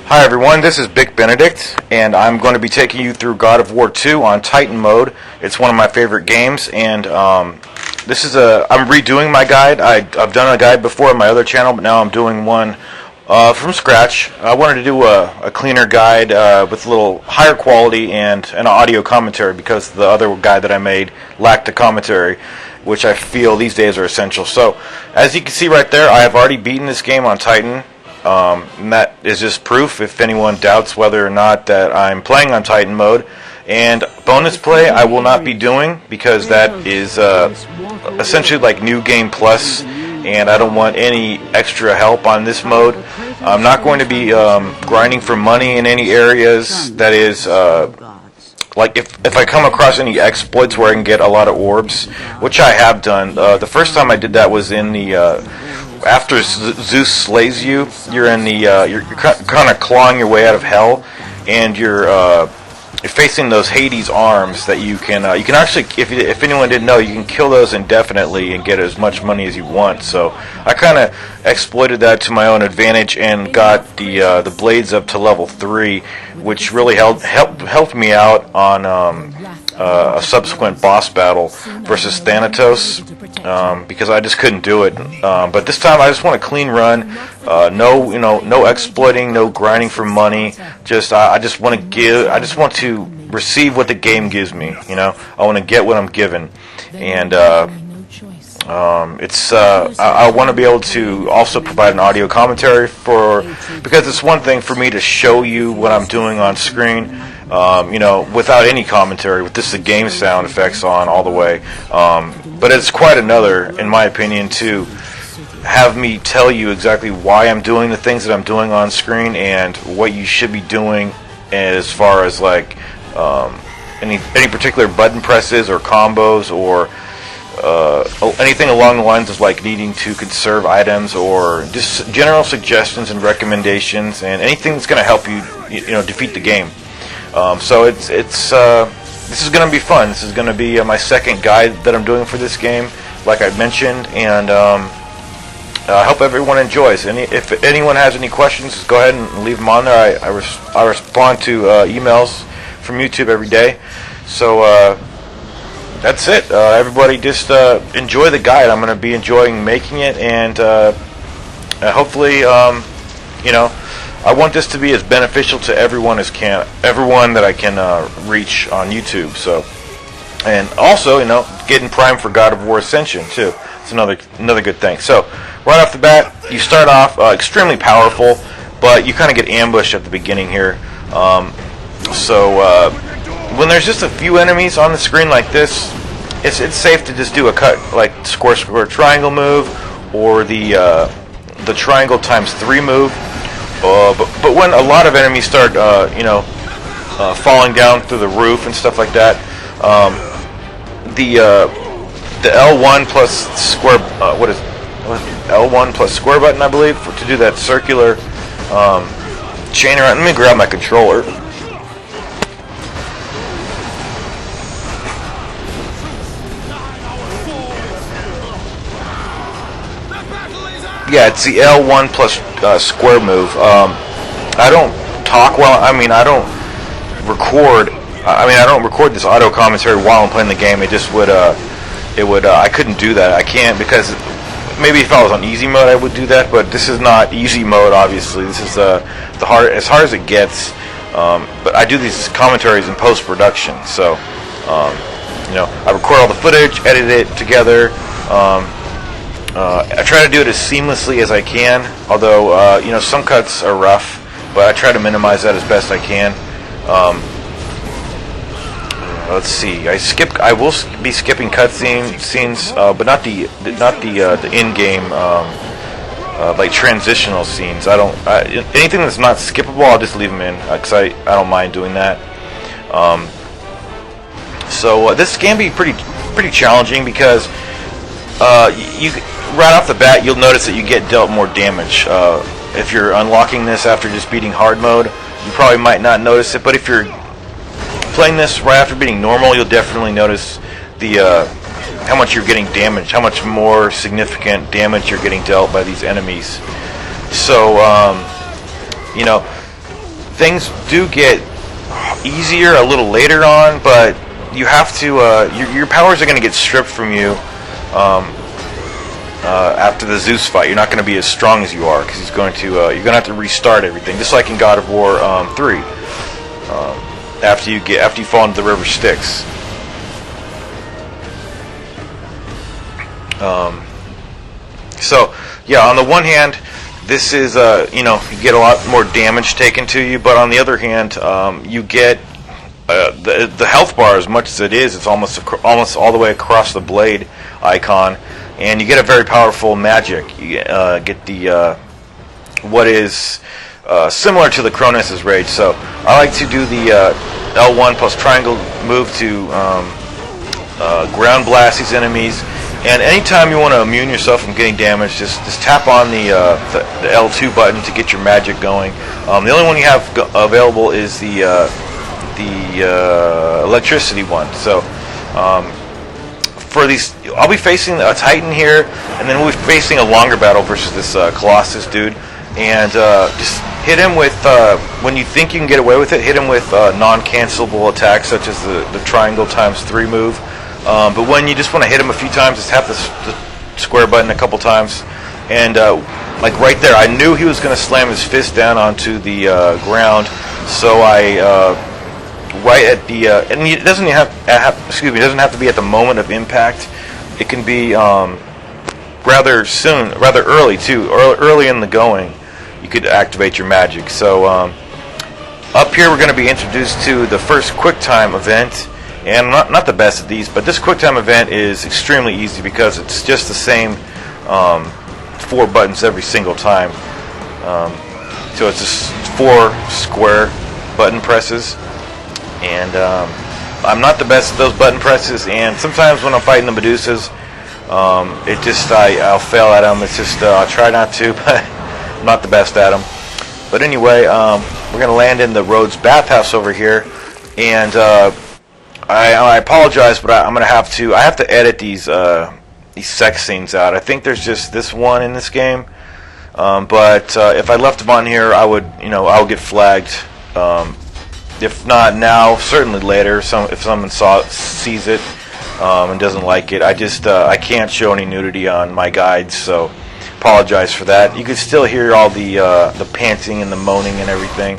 Hi everyone, this is Big Benedict, and I'm going to be taking you through God of War 2 on Titan mode. It's one of my favorite games, and I'm redoing my guide. I've done a guide before on my other channel, but now I'm doing one from scratch. I wanted to do a cleaner guide with a little higher quality and an audio commentary because the other guide that I made lacked a commentary, which I feel these days are essential. So, as you can see right there, I have already beaten this game on Titan. And that is just proof if anyone doubts whether or not that I'm playing on Titan mode. And bonus play I will not be doing because that is essentially like New Game Plus, and I don't want any extra help on this mode. I'm not going to be grinding for money in any areas. That is like if I come across any exploits where I can get a lot of orbs, which I have done. The first time I did that was in the after Zeus slays you, you're in the you're kind of clawing your way out of hell, and you're facing those Hades arms that you can actually, if anyone didn't know, you can kill those indefinitely and get as much money as you want. So I kind of exploited that to my own advantage and got the blades up to level 3, which really helped me out on a subsequent boss battle versus Thanatos, because I just couldn't do it. But this time I just want a clean run, no exploiting, no grinding for money. I just want to receive what the game gives me. I want to get what I'm given, and I want to be able to also provide an audio commentary because it's one thing for me to show you what I'm doing on screen, without any commentary, with just the game sound effects on all the way. But it's quite another, in my opinion, to have me tell you exactly why I'm doing the things that I'm doing on screen and what you should be doing as far as like any particular button presses or combos or anything along the lines of like needing to conserve items or just general suggestions and recommendations and anything that's going to help you defeat the game. So this is going to be fun. This is going to be my second guide that I'm doing for this game, like I mentioned, and I hope everyone enjoys. If anyone has any questions, just go ahead and leave them on there. I respond to emails from YouTube every day. So that's it. Everybody just enjoy the guide. I'm going to be enjoying making it, and hopefully, I want this to be as beneficial to everyone that I can reach on YouTube. So, and also, getting primed for God of War Ascension too. It's another good thing. So, right off the bat, you start off extremely powerful, but you kind of get ambushed at the beginning here. When there's just a few enemies on the screen like this, it's safe to just do a cut, like square triangle move, or the triangle times 3 move. But when a lot of enemies start, falling down through the roof and stuff like that, the L1 plus square, L1 plus square button, I believe, to do that circular chain around. Let me grab my controller. Yeah, it's the L1 plus square move. I don't talk well. I don't record. I don't record this auto commentary while I'm playing the game. It just would. I couldn't do that. I can't because maybe if I was on easy mode, I would do that. But this is not easy mode. Obviously, this is as hard as it gets. But I do these commentaries in post production, so I record all the footage, edit it together. I try to do it as seamlessly as I can, although some cuts are rough, but I try to minimize that as best I can. Let's see. I will be skipping scenes, but not the in-game like transitional scenes. Anything that's not skippable, I'll just leave them in because I don't mind doing that. So this can be pretty challenging because you right off the bat, you'll notice that you get dealt more damage. If you're unlocking this after just beating hard mode, you probably might not notice it, but if you're playing this right after beating normal, you'll definitely notice how much you're getting damaged, how much more significant damage you're getting dealt by these enemies. So, things do get easier a little later on, but you have to your powers are going to get stripped from you after the Zeus fight. You're not going to be as strong as you are because he's going to you're going to have to restart everything, just like in God of War 3. After you fall into the river Styx. So yeah, on the one hand, this is you get a lot more damage taken to you, but on the other hand, you get the health bar, as much as it is, it's almost all the way across the blade icon, and you get a very powerful magic. You get the what is similar to the Cronus' Rage. So I like to do the L1 plus triangle move to ground blast these enemies. And anytime you want to immune yourself from getting damaged, just tap on the L2 button to get your magic going. The only one you have available is the electricity one. So for these, I'll be facing a Titan here, and then we'll be facing a longer battle versus this Colossus dude. And just hit him with, when you think you can get away with it, hit him with non-cancelable attacks such as the triangle times 3 move. But when you just want to hit him a few times, just tap the square button a couple times, and like right there, I knew he was going to slam his fist down onto the ground. So I right at the and it doesn't have it doesn't have to be at the moment of impact. It can be rather soon, rather early too, early in the going. You could activate your magic. So up here, we're going to be introduced to the first Quicktime Event. And I'm not the best at these, but this Quicktime Event is extremely easy because it's just the same 4 buttons every single time. So it's just 4 square button presses. And I'm not the best at those button presses, and sometimes when I'm fighting the Medusas, I'll fail at them. It's just, I'll try not to, but I'm not the best at them. But anyway, we're going to land in the Rhodes bathhouse over here, and I apologize, but I have to edit these sex scenes out. I think there's just this one in this game, but if I left them on here, I would get flagged. If not now, certainly later. If someone sees it and doesn't like it, I can't show any nudity on my guides, so apologize for that. You can still hear all the panting and the moaning and everything.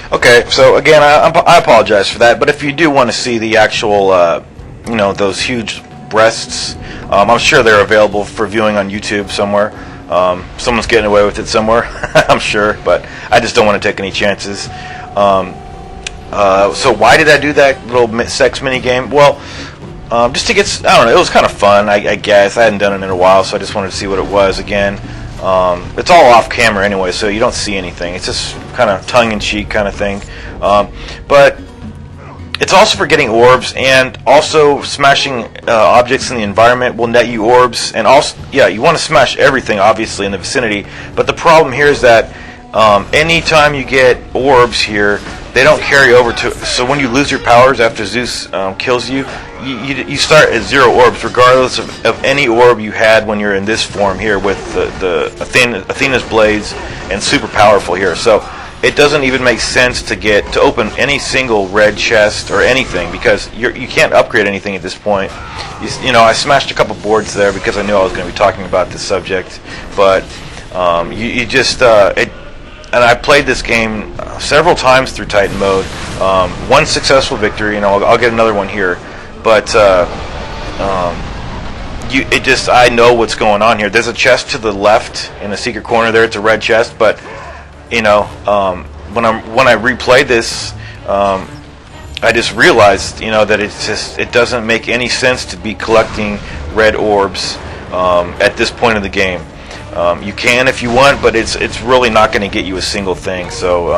Okay, so again, I apologize for that, but if you do want to see the actual, those huge breasts, I'm sure they're available for viewing on YouTube somewhere. Someone's getting away with it somewhere, I'm sure, but I just don't want to take any chances. So why did I do that little sex mini game? Well, just to get, I don't know, it was kind of fun, I guess. I hadn't done it in a while, so I just wanted to see what it was again. It's all off camera anyway, so you don't see anything. It's just kind of tongue-in-cheek kind of thing. But it's also for getting orbs, and also smashing objects in the environment will net you orbs. And also, yeah, you want to smash everything, obviously, in the vicinity. But the problem here is that anytime you get orbs here, they don't carry over to. So when you lose your powers after Zeus kills you, you start at 0 orbs, regardless of any orb you had when you're in this form here with the Athena's blades and super powerful here. So it doesn't even make sense to open any single red chest or anything, because you can't upgrade anything at this point. I smashed a couple boards there because I knew I was going to be talking about this subject, but and I played this game several times through Titan mode. One successful victory, and I'll get another one here. But I know what's going on here. There's a chest to the left in the secret corner there. It's a red chest, but when I replayed this, I just realized that it doesn't make any sense to be collecting red orbs at this point of the game. You can if you want, but it's really not going to get you a single thing. So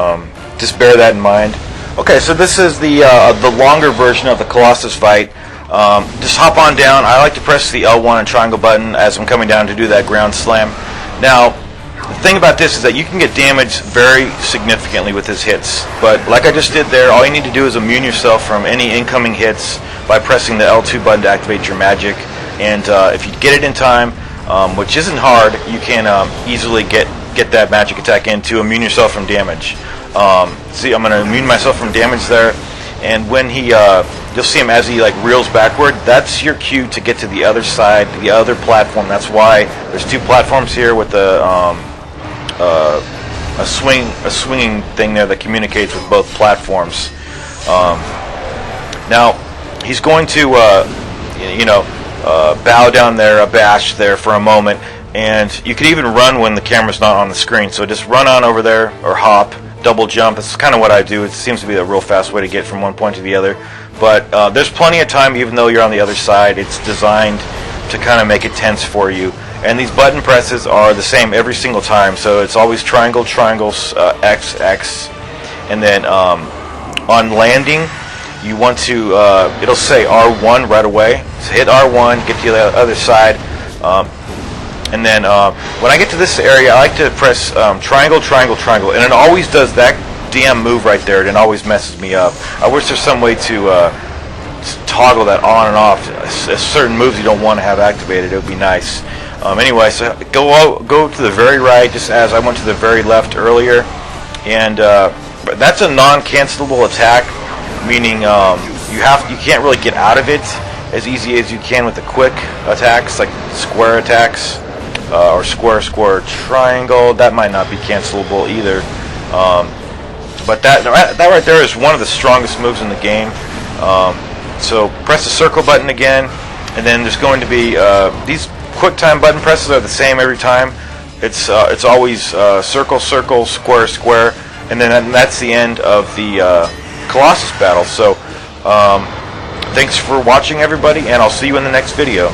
just bear that in mind. Okay, so this is the longer version of the Colossus fight. Just hop on down. I like to press the L1 and triangle button as I'm coming down to do that ground slam. Now, the thing about this is that you can get damaged very significantly with his hits. But like I just did there, all you need to do is immune yourself from any incoming hits by pressing the L2 button to activate your magic. And if you get it in time, which isn't hard, you can easily get that magic attack in to immune yourself from damage. See, I'm going to immune myself from damage there. And when he, you'll see him as he like reels backward. That's your cue to get to the other side, the other platform. That's why there's two platforms here with a swinging thing there that communicates with both platforms. Now he's going to, bow down there, bash there for a moment, and you can even run when the camera's not on the screen. So just run on over there or hop. Double jump. That's kind of what I do. It seems to be a real fast way to get from one point to the other. But there's plenty of time, even though you're on the other side. It's designed to kind of make it tense for you. And these button presses are the same every single time. So it's always triangle, triangles, X, X. And then on landing, you want to, it'll say R1 right away. So hit R1, get to the other side. And then when I get to this area, I like to press triangle, triangle, triangle. And it always does that damn move right there. It always messes me up. I wish there's some way to toggle that on and off. Certain moves you don't want to have activated. It would be nice. Anyway, so go to the very right, just as I went to the very left earlier. And that's a non-cancelable attack, meaning you can't really get out of it as easy as you can with the quick attacks, like square attacks. Or square, square, triangle. That might not be cancelable either. But that right there is one of the strongest moves in the game. So press the circle button again, and then there's going to be these QuickTime button presses are the same every time. It's always circle, circle, square, square, and then that's the end of the Colossus Battle. So thanks for watching, everybody, and I'll see you in the next video.